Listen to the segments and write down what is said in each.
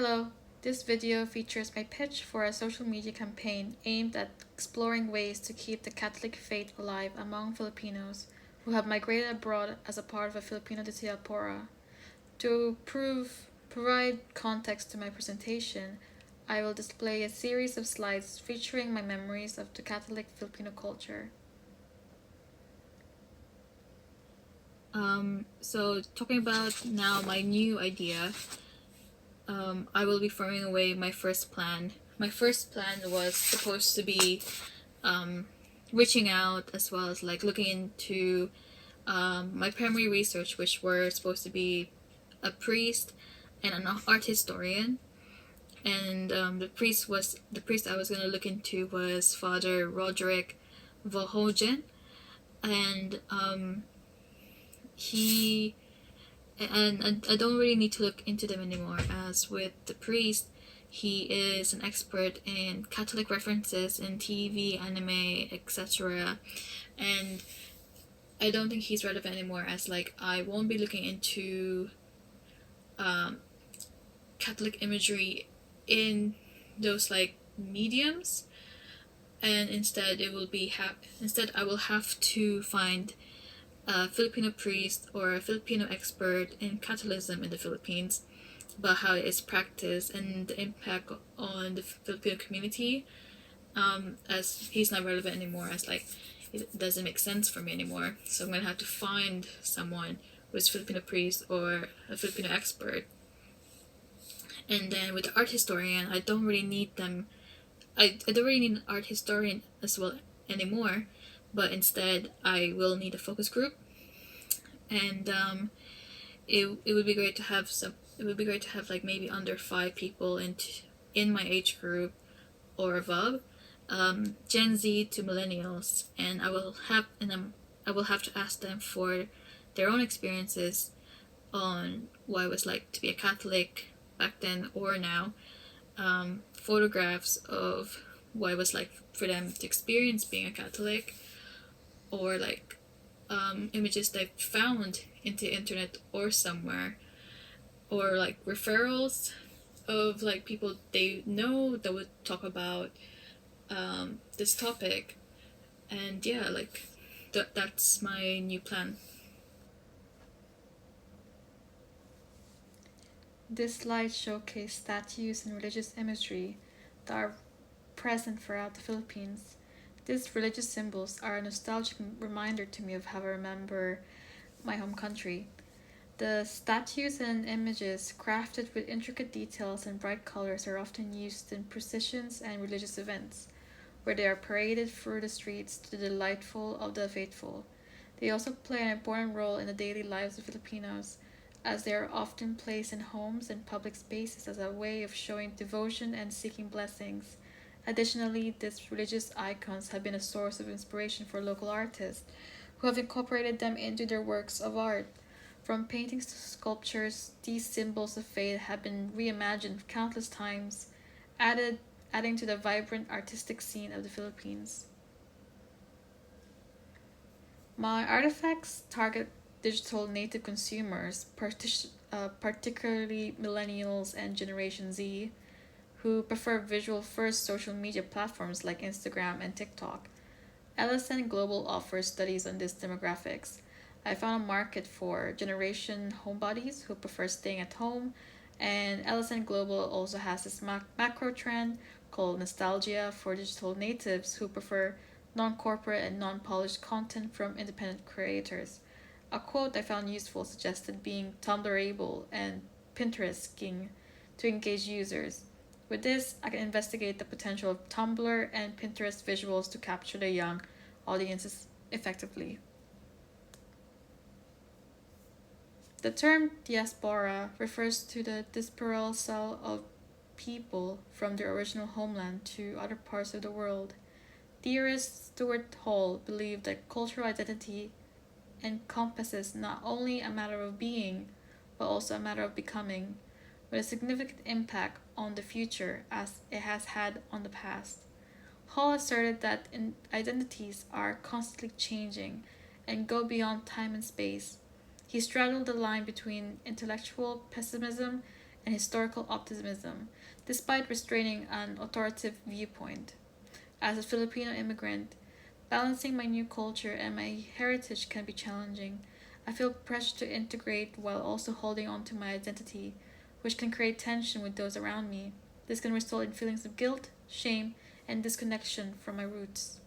Hello, this video features my pitch for a social media campaign aimed at exploring ways to keep the Catholic faith alive among Filipinos who have migrated abroad as a part of a Filipino diaspora. To provide context to my presentation, I will display a series of slides featuring my memories of the Catholic Filipino culture. So talking about now my new idea, I will be throwing away my first plan. My first plan was supposed to be reaching out as well as like looking into my primary research, which were supposed to be a priest and an art historian. And the priest I was gonna look into was Father Roderick Vohogen, and he and I don't really need to look into them anymore, as with the priest, he is an expert in Catholic references in TV, anime, etc. And I don't think he's relevant anymore, as like I won't be looking into um, Catholic imagery in those like mediums, and instead instead I will have to find a Filipino priest or a Filipino expert in Catholicism in the Philippines about how it is practiced and the impact on the Filipino community. As he's not relevant anymore, as like it doesn't make sense for me anymore. So I'm gonna have to find someone who's a Filipino priest or a Filipino expert. And then with the art historian, I don't really need them. I don't really need an art historian as well anymore, but instead I will need a focus group, and it would be great to have like maybe under 5 people in my age group or above, Gen Z to millennials, and I will have to ask them for their own experiences on what it was like to be a Catholic back then or now, photographs of what it was like for them to experience being a Catholic, or like images they found into the internet or somewhere, or like referrals of like people they know that would talk about this topic. And yeah, like that's my new plan. This slide showcases statues and religious imagery that are present throughout the Philippines. These religious symbols are a nostalgic reminder to me of how I remember my home country. The statues and images, crafted with intricate details and bright colors, are often used in processions and religious events, where they are paraded through the streets to the delightful of the faithful. They also play an important role in the daily lives of Filipinos, as they are often placed in homes and public spaces as a way of showing devotion and seeking blessings. Additionally, these religious icons have been a source of inspiration for local artists, who have incorporated them into their works of art. From paintings to sculptures, these symbols of faith have been reimagined countless times, added adding to the vibrant artistic scene of the Philippines. My artifacts target digital native consumers, particularly millennials and Generation Z, who prefer visual first social media platforms like Instagram and TikTok. LSN Global offers studies on these demographics. I found a market for generation homebodies who prefer staying at home, and LSN Global also has this macro trend called nostalgia for digital natives who prefer non corporate and non polished content from independent creators. A quote I found useful suggested being Tumblrable and Pinterest king to engage users. With this, I can investigate the potential of Tumblr and Pinterest visuals to capture the young audiences effectively. The term diaspora refers to the dispersal of people from their original homeland to other parts of the world. Theorist Stuart Hall believed that cultural identity encompasses not only a matter of being, but also a matter of becoming, with a significant impact on the future as it has had on the past. Hall asserted that identities are constantly changing and go beyond time and space. He straddled the line between intellectual pessimism and historical optimism, despite restraining an authoritative viewpoint. As a Filipino immigrant, balancing my new culture and my heritage can be challenging. I feel pressure to integrate while also holding on to my identity, which can create tension with those around me. This can result in feelings of guilt, shame, and disconnection from my roots.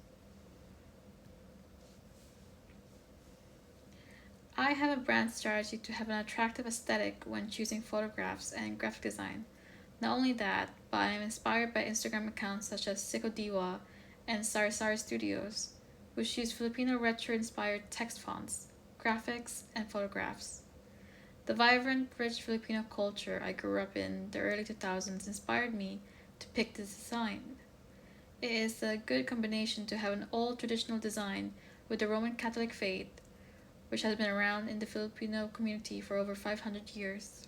I have a brand strategy to have an attractive aesthetic when choosing photographs and graphic design. Not only that, but I am inspired by Instagram accounts such as Siko Diwa and Sari Sari Studios, which use Filipino retro inspired text fonts, graphics, and photographs. The vibrant, rich Filipino culture I grew up in the early 2000s inspired me to pick this design. It is a good combination to have an old traditional design with the Roman Catholic faith, which has been around in the Filipino community for over 500 years.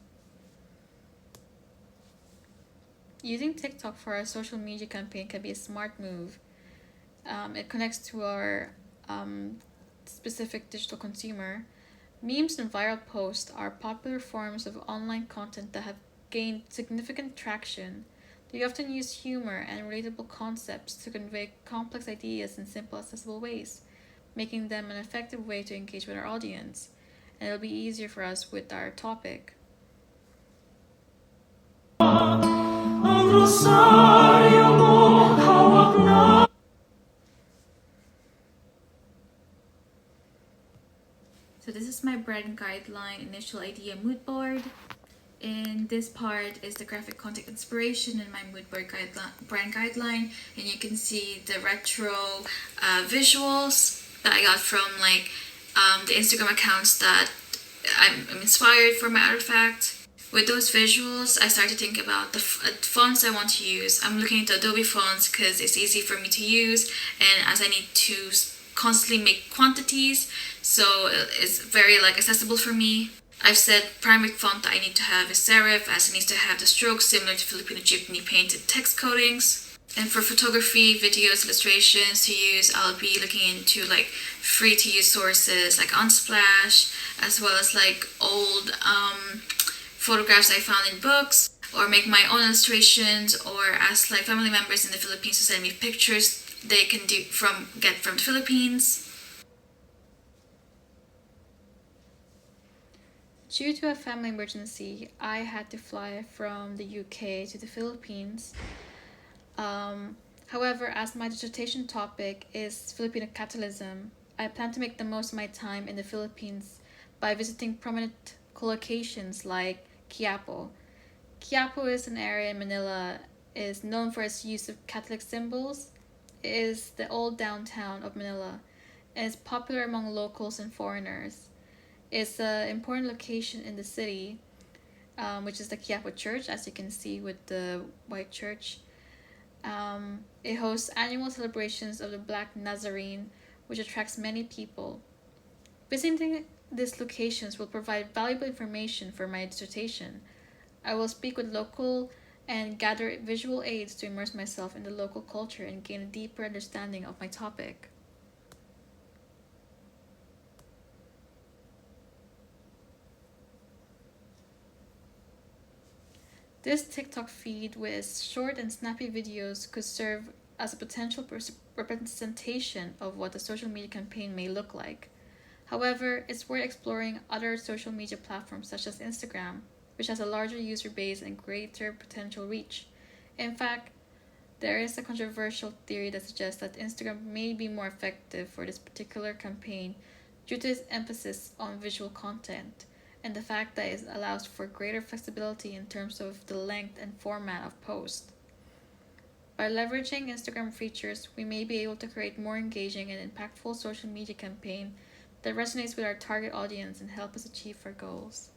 Using TikTok for our social media campaign can be a smart move. It connects to our specific digital consumer. Memes and viral posts are popular forms of online content that have gained significant traction. They often use humor and relatable concepts to convey complex ideas in simple, accessible ways, making them an effective way to engage with our audience. And it'll be easier for us with our topic. So this is my brand guideline initial idea mood board. And this part is the graphic content inspiration in my mood board brand guideline. And you can see the retro visuals that I got from the Instagram accounts that I'm inspired for my artefact. With those visuals, I started to think about the fonts I want to use. I'm looking at Adobe fonts because it's easy for me to use, and as I need to constantly make quantities, so it's very accessible for me. I've said primary font that I need to have is serif, as it needs to have the strokes similar to Filipino jeepney painted text coatings. And for photography, videos, illustrations to use, I'll be looking into free to use sources like Unsplash, as well as old photographs I found in books, or make my own illustrations, or ask family members in the Philippines to send me pictures they can get from the Philippines. Due to a family emergency, I had to fly from the UK to the Philippines. However, as my dissertation topic is Filipino capitalism, I plan to make the most of my time in the Philippines by visiting prominent collocations like Quiapo. Quiapo is an area in Manila is known for its use of Catholic symbols. It is the old downtown of Manila and is popular among locals and foreigners. It's an important location in the city, which is the Quiapo Church, as you can see with the white church. It hosts annual celebrations of the Black Nazarene, which attracts many people. Visiting these locations will provide valuable information for my dissertation. I will speak with local and gather visual aids to immerse myself in the local culture and gain a deeper understanding of my topic. This TikTok feed with short and snappy videos could serve as a potential representation of what a social media campaign may look like. However, it's worth exploring other social media platforms such as Instagram, which has a larger user base and greater potential reach. In fact, there is a controversial theory that suggests that Instagram may be more effective for this particular campaign due to its emphasis on visual content and the fact that it allows for greater flexibility in terms of the length and format of posts. By leveraging Instagram features, we may be able to create more engaging and impactful social media campaign that resonates with our target audience and help us achieve our goals.